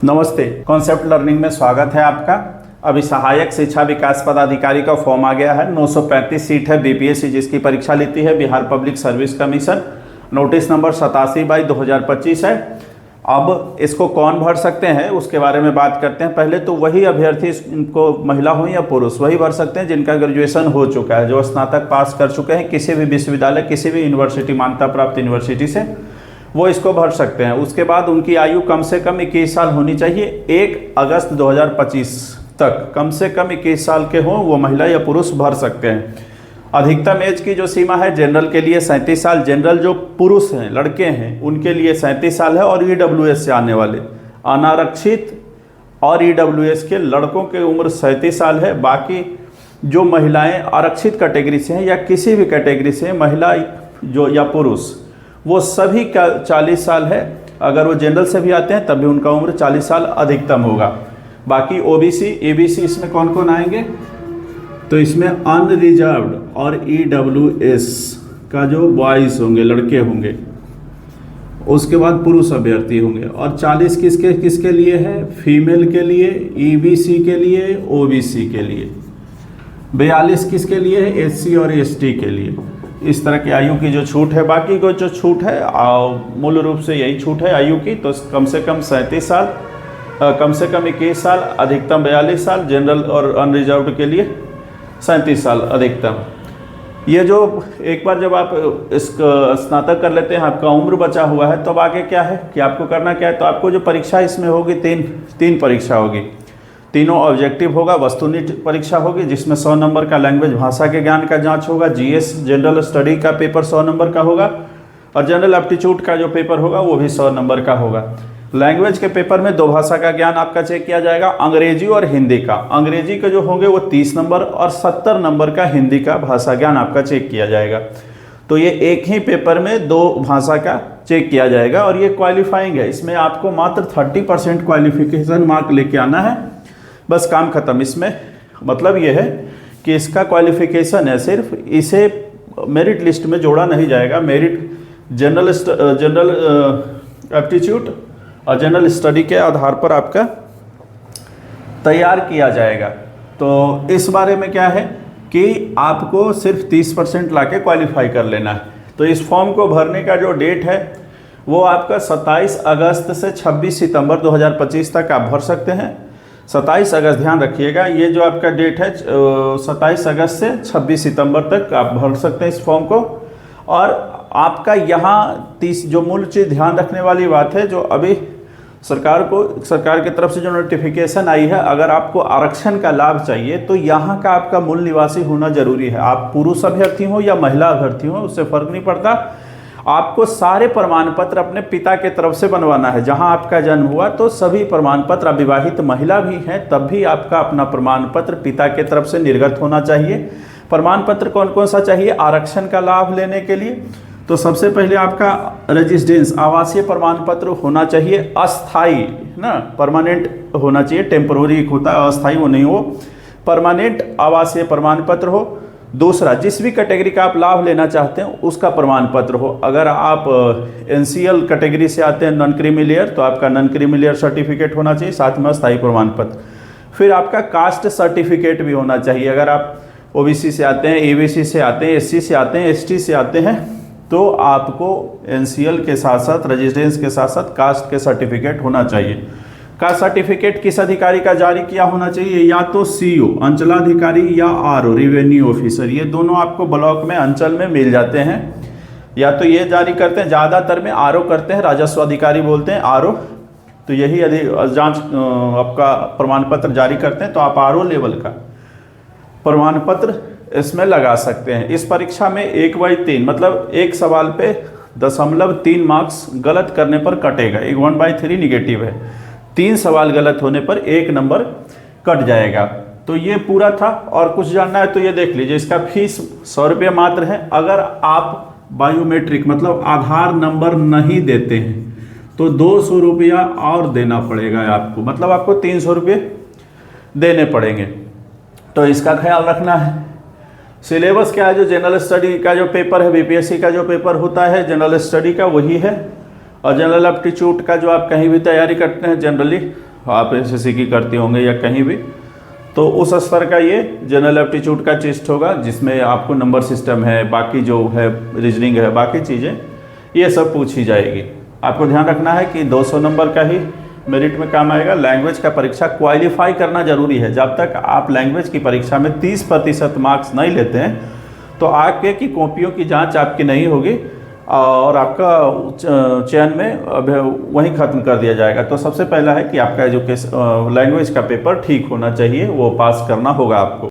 नमस्ते। Concept learning में स्वागत है आपका। अभी सहायक शिक्षा विकास पदाधिकारी का फॉर्म आ गया है। 935 सीट है बीपीएससी जिसकी परीक्षा लेती है Bihar public service commission. Notice number 87/2025 है। अब इसको कौन भर सकते हैं उसके बारे में बात करते हैं। पहले तो वही अभ्यर्थी को, महिला हो या पुरुष, वही भर सकते हैं जिनका ग्रेजुएशन हो चुका है, जो स्नातक पास कर चुके हैं किसी भी विश्वविद्यालय, किसी भी यूनिवर्सिटी, मान्यता प्राप्त यूनिवर्सिटी से, वो इसको भर सकते हैं। उसके बाद उनकी आयु कम से कम 21 साल होनी चाहिए। 1 अगस्त 2025 तक कम से कम 21 साल के हों वो महिला या पुरुष भर सकते हैं। अधिकतम एज की जो सीमा है जनरल के लिए 37 साल, जनरल जो पुरुष हैं, लड़के हैं, उनके लिए 37 साल है। और ईडब्ल्यूएस से आने वाले अनारक्षित और ईडब्ल्यूएस के लड़कों की उम्र 37 साल है। बाकी जो महिलाएं आरक्षित कैटेगरी से हैं या किसी भी कैटेगरी से महिला जो या पुरुष, वो सभी का 40 साल है। अगर वो जनरल से भी आते हैं तब भी उनका उम्र 40 साल अधिकतम होगा। बाकी ओबीसी, एबीसी इसमें कौन कौन आएंगे, तो इसमें अनरिजर्व्ड और ईडब्ल्यूएस का जो बॉयज़ होंगे, लड़के होंगे, उसके बाद पुरुष अभ्यर्थी होंगे। और 40 किसके किसके लिए है, फीमेल के लिए, ईबीसी के लिए, ओबीसी के लिए। 42 किसके लिए है, एससी और एसटी के लिए। इस तरह की आयु की जो छूट है, बाकी को जो छूट है मूल रूप से यही छूट है आयु की। तो कम से कम 37 साल, कम से कम 21 साल, अधिकतम 42 साल, जनरल और अनरिजर्व्ड के लिए 37 साल अधिकतम। ये जो एक बार जब आप इसका स्नातक कर लेते हैं, आपका उम्र बचा हुआ है, तब आगे क्या है कि आपको करना क्या है। तो आपको जो परीक्षा इसमें होगी, तीन परीक्षा होगी। तीनों ऑब्जेक्टिव होगा। वस्तुनिष्ठ परीक्षा होगी जिसमें 100 नंबर का लैंग्वेज भाषा के ज्ञान का जांच होगा। जीएस जनरल स्टडी का पेपर 100 नंबर का होगा। और जनरल एप्टीट्यूड का जो पेपर होगा वो भी 100 नंबर का होगा। लैंग्वेज के पेपर में 2 भाषा का ज्ञान आपका चेक किया जाएगा, अंग्रेजी और हिंदी का। अंग्रेजी के जो होंगे वो 30 नंबर और 70 नंबर का हिंदी का भाषा ज्ञान आपका चेक किया जाएगा। तो ये एक ही पेपर में 2 भाषा का चेक किया जाएगा और ये क्वालिफाइंग है। इसमें आपको मात्र 30% क्वालिफिकेशन मार्क लेके आना है, बस काम खत्म। इसमें मतलब ये है कि इसका क्वालिफिकेशन है सिर्फ, इसे मेरिट लिस्ट में जोड़ा नहीं जाएगा। मेरिट जनरल एप्टीट्यूड और जनरल स्टडी के आधार पर आपका तैयार किया जाएगा। तो इस बारे में क्या है कि आपको सिर्फ 30% ला के क्वालिफाई कर लेना है। तो इस फॉर्म को भरने का जो डेट है वो आपका 27 अगस्त से 26 सितंबर 2025 तक आप भर सकते हैं। 27 अगस्त, ध्यान रखिएगा, ये जो आपका डेट है 27 अगस्त से 26 सितंबर तक आप भर सकते हैं इस फॉर्म को। और आपका यहाँ 30 जो मूल चीज़ ध्यान रखने वाली बात है, जो अभी सरकार की तरफ से जो नोटिफिकेशन आई है, अगर आपको आरक्षण का लाभ चाहिए तो यहाँ का आपका मूल निवासी होना जरूरी है। आप पुरुष अभ्यर्थी हो या महिला अभ्यर्थी हो, उससे फर्क नहीं पड़ता। आपको सारे प्रमाण पत्र अपने पिता के तरफ से बनवाना है। जहां आपका जन्म हुआ तो सभी प्रमाण पत्र, विवाहित महिला भी हैं तब भी आपका अपना प्रमाण पत्र पिता के तरफ से निर्गत होना चाहिए। प्रमाण पत्र कौन कौन सा चाहिए आरक्षण का लाभ लेने के लिए, तो सबसे पहले आपका रेजिडेंस, आवासीय प्रमाण पत्र होना चाहिए। अस्थाई ना, परमानेंट होना चाहिए, टेम्पोररी होता है, अस्थाई वो नहीं हो। परमानेंट आवासीय प्रमाण पत्र हो। दूसरा, जिस भी कैटेगरी का आप लाभ लेना चाहते हैं उसका प्रमाण पत्र हो। अगर आप एनसीएल कैटेगरी से आते हैं, नॉन क्रीमी तो आपका नॉन क्रीमी सर्टिफिकेट होना चाहिए, साथ में स्थायी प्रमाण पत्र। फिर आपका कास्ट सर्टिफिकेट भी होना चाहिए। अगर आप ओबीसी से आते हैं, एबीसी से आते हैं, एससी से आते हैं, एसटी से आते हैं, तो आपको एनसीएल के साथ साथ, रेजिडेंस के साथ साथ कास्ट के सर्टिफिकेट होना चाहिए। का सर्टिफिकेट किस अधिकारी का जारी किया होना चाहिए, या तो सीओ अंचलाधिकारी या आरओ रेवेन्यू ऑफिसर। ये दोनों आपको ब्लॉक में, अंचल में मिल जाते हैं। या तो ये जारी करते हैं, ज़्यादातर में आरओ करते हैं, राजस्व अधिकारी बोलते हैं आरओ। तो यही यदि जांच आपका प्रमाण पत्र जारी करते हैं तो आप आरओ लेवल का प्रमाण पत्र इसमें लगा सकते हैं। इस परीक्षा में 1/3 मतलब एक सवाल पे 0.3 मार्क्स गलत करने पर कटेगा। 1/3 निगेटिव है, 3 सवाल गलत होने पर 1 नंबर कट जाएगा। तो ये पूरा था। और कुछ जानना है तो ये देख लीजिए। इसका फीस 100 रुपये मात्र है। अगर आप बायोमेट्रिक मतलब आधार नंबर नहीं देते हैं तो 200 रुपया और देना पड़ेगा आपको, मतलब आपको 300 रुपये देने पड़ेंगे। तो इसका ख्याल रखना है। सिलेबस क्या है, जो जनरल स्टडी का जो पेपर है, बीपीएससी का जो पेपर होता है जनरल स्टडी का, वही है। और जनरल एप्टीट्यूड का जो आप कहीं भी तैयारी करते हैं जनरली आप एसएससी की करते होंगे या कहीं भी, तो उस स्तर का ये जनरल एप्टीट्यूड का टेस्ट होगा, जिसमें आपको नंबर सिस्टम है, बाकी जो है रीजनिंग है, बाकी चीज़ें ये सब पूछी जाएगी। आपको ध्यान रखना है कि 200 नंबर का ही मेरिट में काम आएगा। लैंग्वेज का परीक्षा क्वालिफाई करना जरूरी है। जब तक आप लैंग्वेज की परीक्षा में 30% मार्क्स नहीं लेते हैं तो आगे की कॉपियों की जांच आपकी नहीं होगी और आपका चयन में वहीं ख़त्म कर दिया जाएगा। तो सबसे पहला है कि आपका एजुकेशन लैंग्वेज का पेपर ठीक होना चाहिए, वो पास करना होगा आपको।